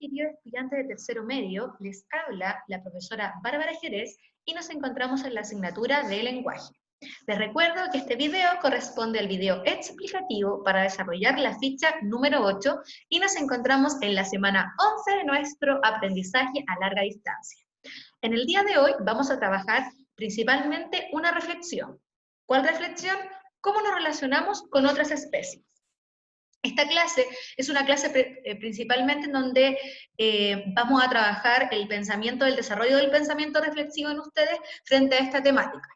Queridos estudiantes de tercero medio, les habla la profesora Bárbara Jerez y nos encontramos en la asignatura de lenguaje. Les recuerdo que este video corresponde al video explicativo para desarrollar la ficha número 8 y nos encontramos en la semana 11 de nuestro aprendizaje a larga distancia. En el día de hoy vamos a trabajar principalmente una reflexión. ¿Cuál reflexión? ¿Cómo nos relacionamos con otras especies? Esta clase es una clase principalmente en donde vamos a trabajar el pensamiento, el desarrollo del pensamiento reflexivo en ustedes frente a esta temática.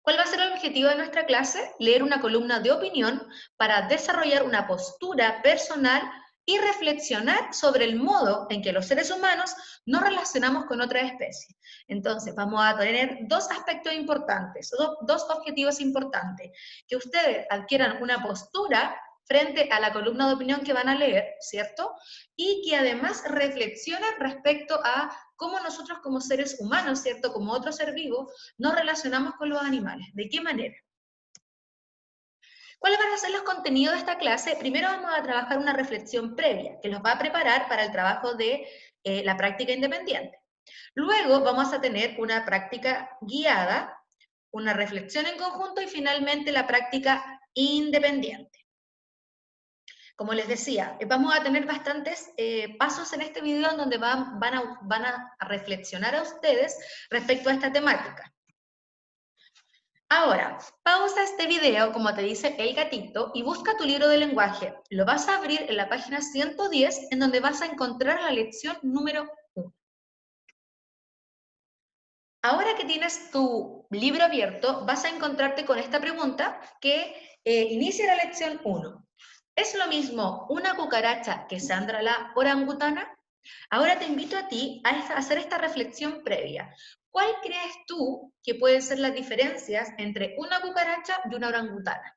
¿Cuál va a ser el objetivo de nuestra clase? Leer una columna de opinión para desarrollar una postura personal y reflexionar sobre el modo en que los seres humanos nos relacionamos con otras especies. Entonces, vamos a tener dos aspectos importantes, dos objetivos importantes. Que ustedes adquieran una postura frente a la columna de opinión que van a leer, ¿cierto? Y que además reflexionen respecto a cómo nosotros como seres humanos, ¿cierto? Como otro ser vivo, nos relacionamos con los animales. ¿De qué manera? ¿Cuáles van a ser los contenidos de esta clase? Primero vamos a trabajar una reflexión previa, que los va a preparar para el trabajo de la práctica independiente. Luego vamos a tener una práctica guiada, una reflexión en conjunto y finalmente la práctica independiente. Como les decía, vamos a tener bastantes pasos en este video en donde van a reflexionar a ustedes respecto a esta temática. Ahora, pausa este video, como te dice el gatito, y busca tu libro de lenguaje. Lo vas a abrir en la página 110, en donde vas a encontrar la lección número 1. Ahora que tienes tu libro abierto, vas a encontrarte con esta pregunta que inicia la lección 1. ¿Es lo mismo una cucaracha que Sandra la orangutana? Ahora te invito a ti a hacer esta reflexión previa. ¿Cuál crees tú que pueden ser las diferencias entre una cucaracha y una orangutana?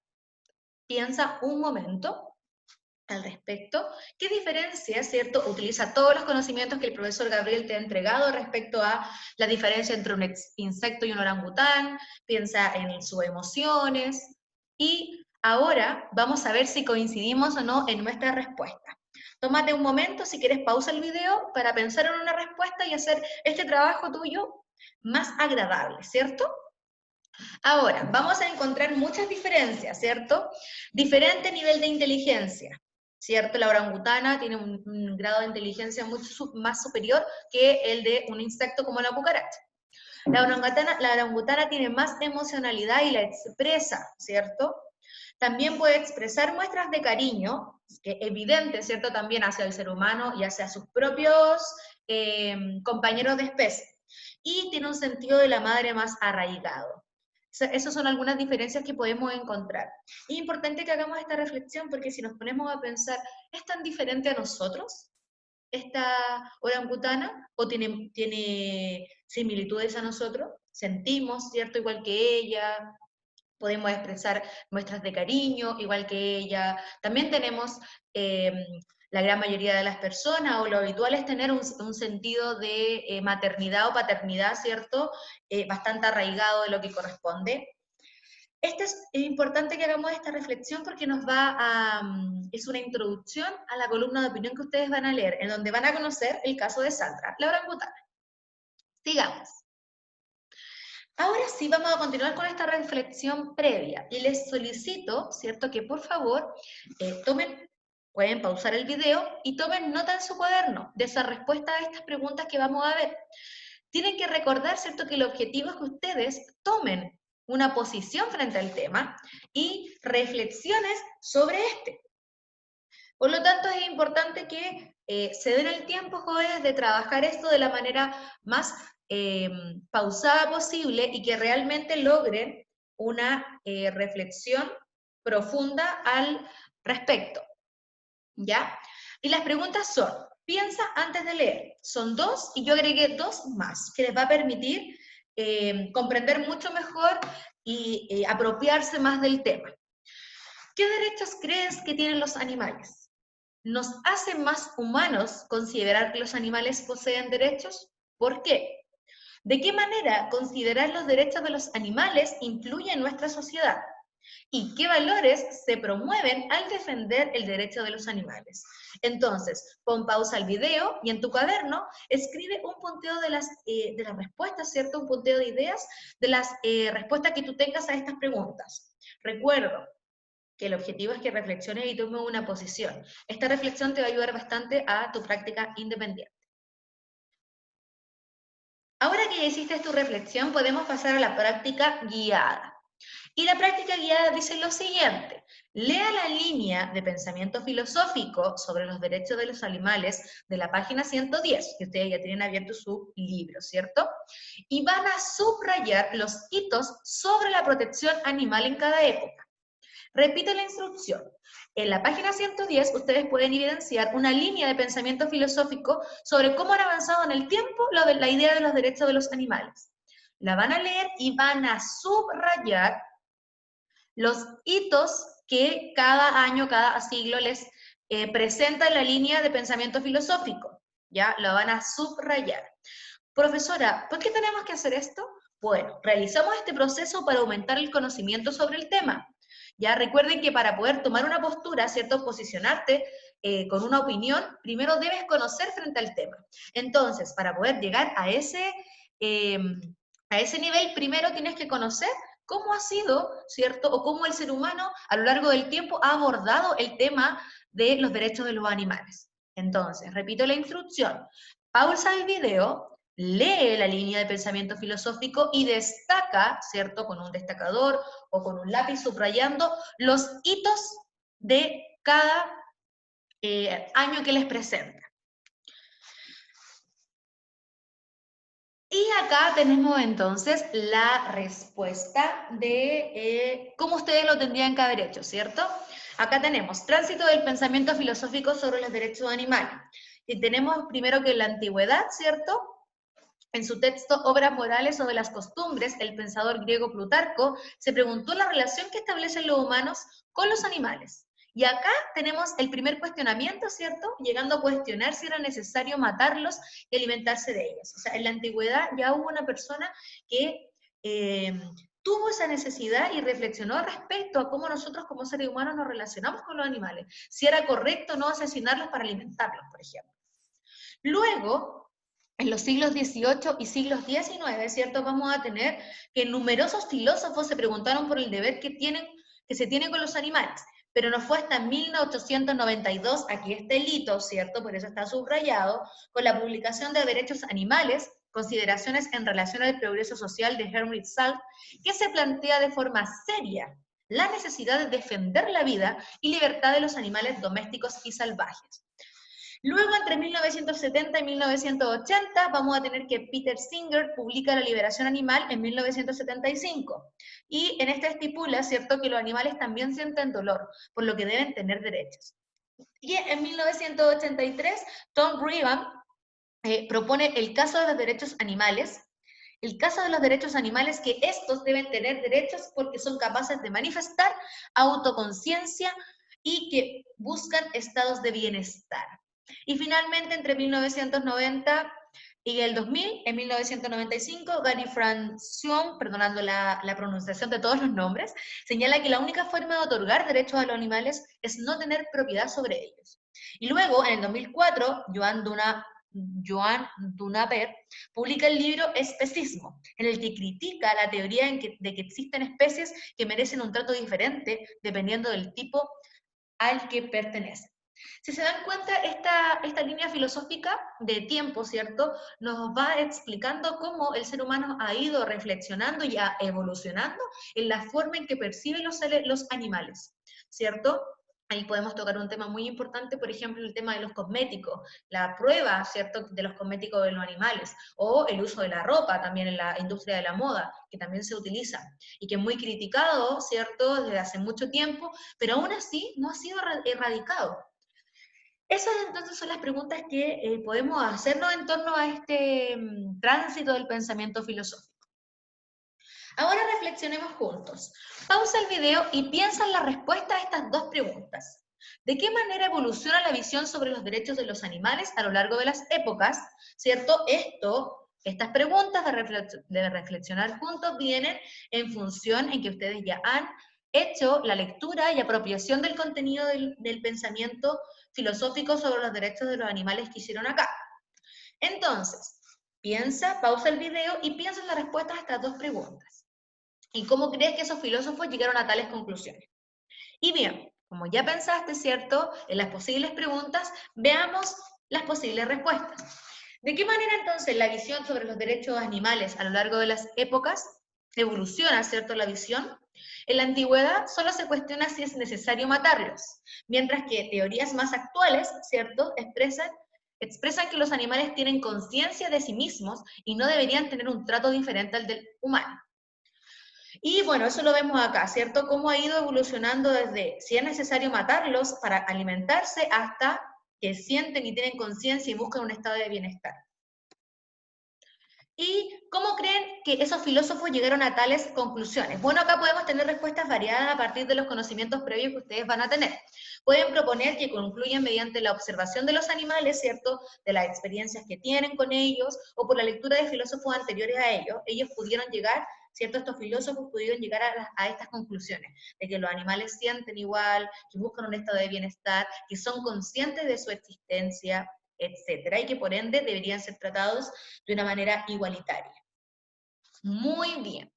Piensa un momento al respecto. ¿Qué diferencia, cierto, utiliza todos los conocimientos que el profesor Gabriel te ha entregado respecto a la diferencia entre un insecto y un orangután? Piensa en sus emociones y ahora vamos a ver si coincidimos o no en nuestra respuesta. Tómate un momento, si quieres pausa el video para pensar en una respuesta y hacer este trabajo tuyo más agradable, ¿cierto? Ahora, vamos a encontrar muchas diferencias, ¿cierto? Diferente nivel de inteligencia, ¿cierto? La orangutana tiene un grado de inteligencia mucho más superior que el de un insecto como la cucaracha. La orangutana tiene más emocionalidad y la expresa, ¿cierto? También puede expresar muestras de cariño, que es evidente, ¿cierto? También hacia el ser humano y hacia sus propios compañeros de especie. Y tiene un sentido de la madre más arraigado. Esas son algunas diferencias que podemos encontrar. Es importante que hagamos esta reflexión porque si nos ponemos a pensar, ¿es tan diferente a nosotros esta orangutana o tiene similitudes a nosotros? Sentimos, ¿cierto? Igual que ella, podemos expresar muestras de cariño, igual que ella. También tenemos, la gran mayoría de las personas, o lo habitual es tener un sentido de maternidad o paternidad, ¿cierto? Bastante arraigado de lo que corresponde. Es importante que hagamos esta reflexión porque es una introducción a la columna de opinión que ustedes van a leer, en donde van a conocer el caso de Sandra, la orangutana. Sigamos. Ahora sí vamos a continuar con esta reflexión previa y les solicito, ¿cierto?, que por favor pueden pausar el video y tomen nota en su cuaderno de esa respuesta a estas preguntas que vamos a ver. Tienen que recordar, ¿cierto?, que el objetivo es que ustedes tomen una posición frente al tema y reflexiones sobre este. Por lo tanto, es importante que se den el tiempo, jóvenes, de trabajar esto de la manera más pausada posible y que realmente logren una reflexión profunda al respecto, ¿ya? Y las preguntas son, piensa antes de leer. Son 2 y yo agregué 2 más, que les va a permitir comprender mucho mejor y apropiarse más del tema. ¿Qué derechos crees que tienen los animales? ¿Nos hace más humanos considerar que los animales poseen derechos? ¿Por qué? ¿De qué manera considerar los derechos de los animales influye en nuestra sociedad? ¿Y qué valores se promueven al defender el derecho de los animales? Entonces, pon pausa al video y en tu cuaderno escribe un punteo de las respuestas, ¿cierto? Un punteo de ideas de las respuestas que tú tengas a estas preguntas. Recuerdo que el objetivo es que reflexiones y tomes una posición. Esta reflexión te va a ayudar bastante a tu práctica independiente. Ahora que ya hiciste tu reflexión, podemos pasar a la práctica guiada. Y la práctica guiada dice lo siguiente: lea la línea de pensamiento filosófico sobre los derechos de los animales de la página 110, que ustedes ya tienen abierto su libro, ¿cierto? Y van a subrayar los hitos sobre la protección animal en cada época. Repite la instrucción. En la página 110 ustedes pueden evidenciar una línea de pensamiento filosófico sobre cómo han avanzado en el tiempo la idea de los derechos de los animales. La van a leer y van a subrayar los hitos que cada año, cada siglo les presenta la línea de pensamiento filosófico. ¿Ya? Lo van a subrayar. Profesora, ¿por qué tenemos que hacer esto? Bueno, realizamos este proceso para aumentar el conocimiento sobre el tema. Ya recuerden que para poder tomar una postura, ¿cierto? Posicionarte con una opinión, primero debes conocer frente al tema. Entonces, para poder llegar a ese nivel, primero tienes que conocer cómo ha sido, ¿cierto? O cómo el ser humano a lo largo del tiempo ha abordado el tema de los derechos de los animales. Entonces, repito la instrucción. Pausa el video, lee la línea de pensamiento filosófico y destaca, ¿cierto? Con un destacador o con un lápiz subrayando los hitos de cada año que les presenta. Y acá tenemos entonces la respuesta de cómo ustedes lo tendrían que haber hecho, ¿cierto? Acá tenemos tránsito del pensamiento filosófico sobre los derechos animales. Y tenemos primero que en la antigüedad, ¿cierto? En su texto Obras Morales sobre las Costumbres, el pensador griego Plutarco se preguntó la relación que establecen los humanos con los animales. Y acá tenemos el primer cuestionamiento, ¿cierto? Llegando a cuestionar si era necesario matarlos y alimentarse de ellos. O sea, en la antigüedad ya hubo una persona que tuvo esa necesidad y reflexionó respecto a cómo nosotros como seres humanos nos relacionamos con los animales. Si era correcto no asesinarlos para alimentarlos, por ejemplo. Luego, en los siglos XVIII y siglos XIX, ¿cierto? Vamos a tener que numerosos filósofos se preguntaron por el deber que se tiene con los animales, pero no fue hasta 1892, aquí está el hito, ¿cierto? Por eso está subrayado, con la publicación de Derechos Animales, Consideraciones en relación al progreso social de Henry Salt, que se plantea de forma seria la necesidad de defender la vida y libertad de los animales domésticos y salvajes. Luego, entre 1970 y 1980, vamos a tener que Peter Singer publica La liberación animal en 1975. Y en esta estipula, ¿cierto?, que los animales también sienten dolor, por lo que deben tener derechos. Y en 1983, Tom Revan propone el caso de los derechos animales. El caso de los derechos animales, que estos deben tener derechos porque son capaces de manifestar autoconciencia y que buscan estados de bienestar. Y finalmente, entre 1990 y el 2000, en 1995, Gary Francione, perdonando la pronunciación de todos los nombres, señala que la única forma de otorgar derechos a los animales es no tener propiedad sobre ellos. Y luego, en el 2004, Joan Dunaper publica el libro Especismo, en el que critica la teoría de que existen especies que merecen un trato diferente dependiendo del tipo al que pertenecen. Si se dan cuenta, esta línea filosófica de tiempo, ¿cierto?, nos va explicando cómo el ser humano ha ido reflexionando y evolucionando en la forma en que perciben los animales, ¿cierto? Ahí podemos tocar un tema muy importante, por ejemplo, el tema de los cosméticos, la prueba, ¿cierto?, de los cosméticos de los animales, o el uso de la ropa también en la industria de la moda, que también se utiliza, y que es muy criticado, ¿cierto?, desde hace mucho tiempo, pero aún así no ha sido erradicado. Esas entonces son las preguntas que podemos hacernos en torno a este tránsito del pensamiento filosófico. Ahora reflexionemos juntos. Pausa el video y piensa en la respuesta a estas dos preguntas. ¿De qué manera evoluciona la visión sobre los derechos de los animales a lo largo de las épocas? ¿Cierto? Estas preguntas de reflexionar juntos vienen en función en que ustedes ya han hecho la lectura y apropiación del contenido del pensamiento filosófico sobre los derechos de los animales que hicieron acá. Entonces, piensa, pausa el video y piensa en las respuestas a estas dos preguntas. ¿Y cómo crees que esos filósofos llegaron a tales conclusiones? Y bien, como ya pensaste, ¿cierto?, en las posibles preguntas, veamos las posibles respuestas. ¿De qué manera entonces la visión sobre los derechos animales a lo largo de las épocas evoluciona, ¿cierto?, la visión? En la antigüedad solo se cuestiona si es necesario matarlos, mientras que teorías más actuales, ¿cierto?, expresan que los animales tienen conciencia de sí mismos y no deberían tener un trato diferente al del humano. Y bueno, eso lo vemos acá, ¿cierto? Cómo ha ido evolucionando desde si es necesario matarlos para alimentarse hasta que sienten y tienen conciencia y buscan un estado de bienestar. ¿Y cómo creen que esos filósofos llegaron a tales conclusiones? Bueno, acá podemos tener respuestas variadas a partir de los conocimientos previos que ustedes van a tener. Pueden proponer que concluyan mediante la observación de los animales, ¿cierto?, de las experiencias que tienen con ellos, o por la lectura de filósofos anteriores a ellos. Ellos pudieron llegar, ¿cierto?, estos filósofos pudieron llegar a estas conclusiones, de que los animales sienten igual, que buscan un estado de bienestar, que son conscientes de su existencia, etcétera, y que por ende deberían ser tratados de una manera igualitaria. Muy bien.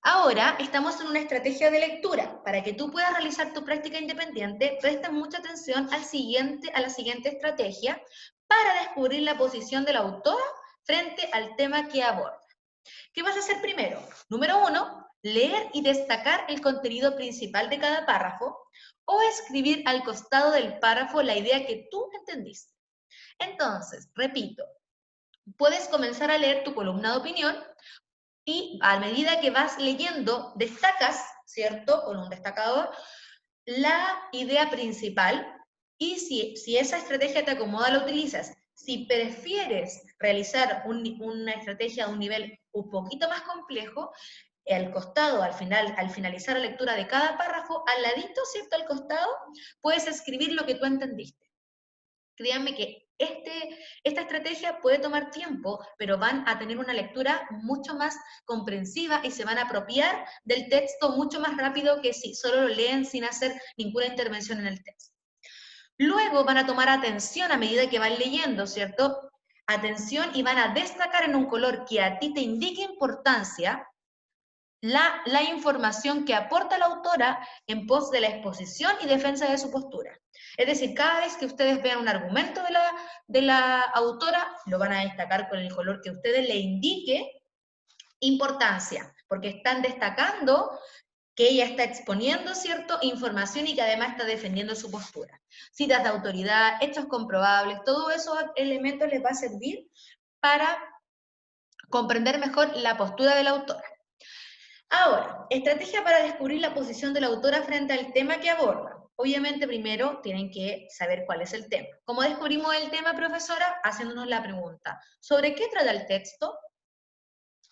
Ahora estamos en una estrategia de lectura. Para que tú puedas realizar tu práctica independiente, presta mucha atención a la siguiente estrategia para descubrir la posición de la autora frente al tema que aborda. ¿Qué vas a hacer primero? Número 1, leer y destacar el contenido principal de cada párrafo, o escribir al costado del párrafo la idea que tú entendiste. Entonces, repito, puedes comenzar a leer tu columna de opinión y a medida que vas leyendo, destacas, ¿cierto?, con un destacador, la idea principal, y si esa estrategia te acomoda, la utilizas. Si prefieres realizar una estrategia a un nivel un poquito más complejo, al costado, al finalizar la lectura de cada párrafo, al ladito, ¿cierto?, al costado, puedes escribir lo que tú entendiste. Créanme que esta estrategia puede tomar tiempo, pero van a tener una lectura mucho más comprensiva y se van a apropiar del texto mucho más rápido que si solo lo leen sin hacer ninguna intervención en el texto. Luego van a tomar atención a medida que van leyendo, ¿cierto? Atención, y van a destacar en un color que a ti te indique importancia la información que aporta la autora en pos de la exposición y defensa de su postura. Es decir, cada vez que ustedes vean un argumento de la autora, lo van a destacar con el color que a ustedes le indique importancia, porque están destacando que ella está exponiendo, ¿cierto?, información y que además está defendiendo su postura. Citas de autoridad, hechos comprobables, todos esos elementos les va a servir para comprender mejor la postura de la autora. Ahora, estrategia para descubrir la posición de la autora frente al tema que aborda. Obviamente, primero tienen que saber cuál es el tema. ¿Cómo descubrimos el tema, profesora? Haciéndonos la pregunta, ¿sobre qué trata el texto?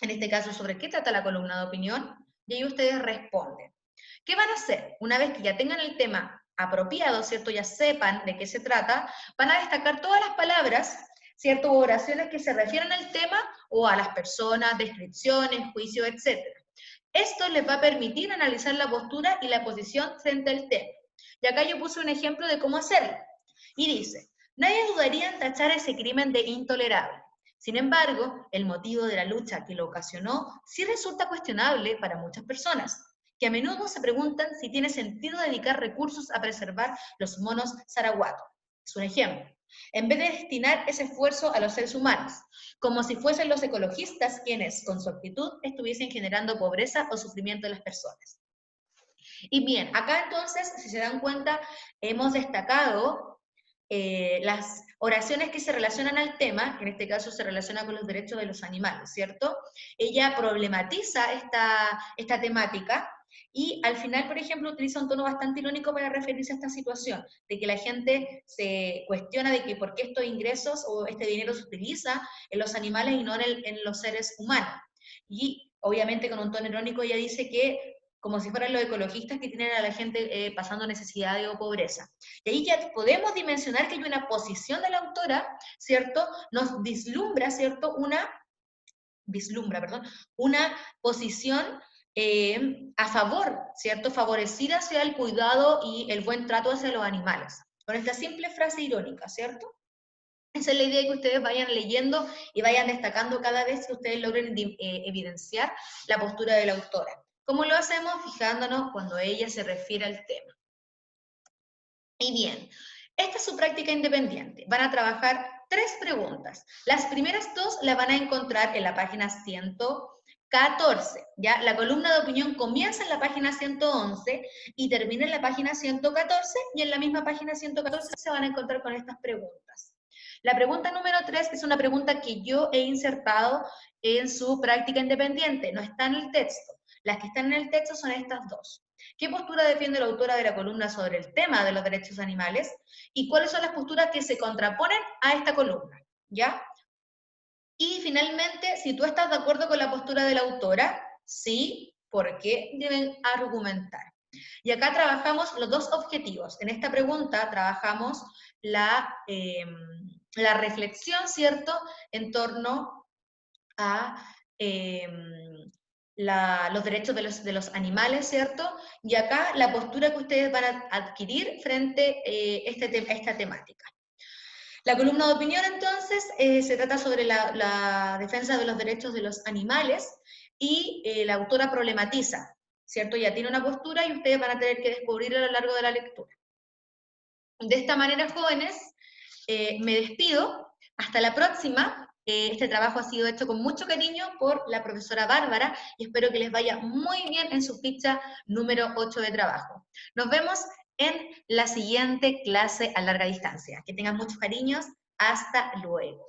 En este caso, ¿sobre qué trata la columna de opinión? Y ahí ustedes responden. ¿Qué van a hacer? Una vez que ya tengan el tema apropiado, ¿cierto?, ya sepan de qué se trata, van a destacar todas las palabras, ¿cierto?, u oraciones que se refieren al tema o a las personas, descripciones, juicios, etc. Esto les va a permitir analizar la postura y la posición frente al tema. Y acá yo puse un ejemplo de cómo hacerlo. Y dice, nadie dudaría en tachar ese crimen de intolerable. Sin embargo, el motivo de la lucha que lo ocasionó sí resulta cuestionable para muchas personas, que a menudo se preguntan si tiene sentido dedicar recursos a preservar los monos Saraguato. Es un ejemplo. En vez de destinar ese esfuerzo a los seres humanos, como si fuesen los ecologistas quienes, con su actitud, estuviesen generando pobreza o sufrimiento en las personas. Y bien, acá entonces, si se dan cuenta, hemos destacado las oraciones que se relacionan al tema, que en este caso se relaciona con los derechos de los animales, ¿cierto? Ella problematiza esta temática y al final, por ejemplo, utiliza un tono bastante irónico para referirse a esta situación, de que la gente se cuestiona de que por qué estos ingresos o este dinero se utiliza en los animales y no en los seres humanos. Y obviamente con un tono irónico ella dice que como si fueran los ecologistas que tienen a la gente pasando necesidad o pobreza. Y ahí ya podemos dimensionar que hay una posición de la autora, ¿cierto? Nos vislumbra, ¿cierto? Una posición a favor, ¿cierto? Favorecida hacia el cuidado y el buen trato hacia los animales. Con esta simple frase irónica, ¿cierto? Esa es la idea, que ustedes vayan leyendo y vayan destacando cada vez que ustedes logren evidenciar la postura de la autora. ¿Cómo lo hacemos? Fijándonos cuando ella se refiere al tema. Y bien, esta es su práctica independiente. Van a trabajar 3 preguntas. Las primeras 2 las van a encontrar en la página 114. ¿Ya? La columna de opinión comienza en la página 111 y termina en la página 114, y en la misma página 114 se van a encontrar con estas preguntas. La pregunta número 3 es una pregunta que yo he insertado en su práctica independiente, no está en el texto. Las que están en el texto son estas 2. ¿Qué postura defiende la autora de la columna sobre el tema de los derechos animales? ¿Y cuáles son las posturas que se contraponen a esta columna? ¿Ya? Y finalmente, si tú estás de acuerdo con la postura de la autora, sí, ¿por qué? Deben argumentar. Y acá trabajamos los 2 objetivos. En esta pregunta trabajamos la reflexión, ¿cierto?, en torno a los derechos de los animales, ¿cierto? Y acá la postura que ustedes van a adquirir frente a esta temática. La columna de opinión, entonces, se trata sobre la defensa de los derechos de los animales, y la autora problematiza, ¿cierto? Ya tiene una postura y ustedes van a tener que descubrirla a lo largo de la lectura. De esta manera, jóvenes, me despido. Hasta la próxima. Este trabajo ha sido hecho con mucho cariño por la profesora Bárbara y espero que les vaya muy bien en su ficha número 8 de trabajo. Nos vemos en la siguiente clase a larga distancia. Que tengan muchos cariños. Hasta luego.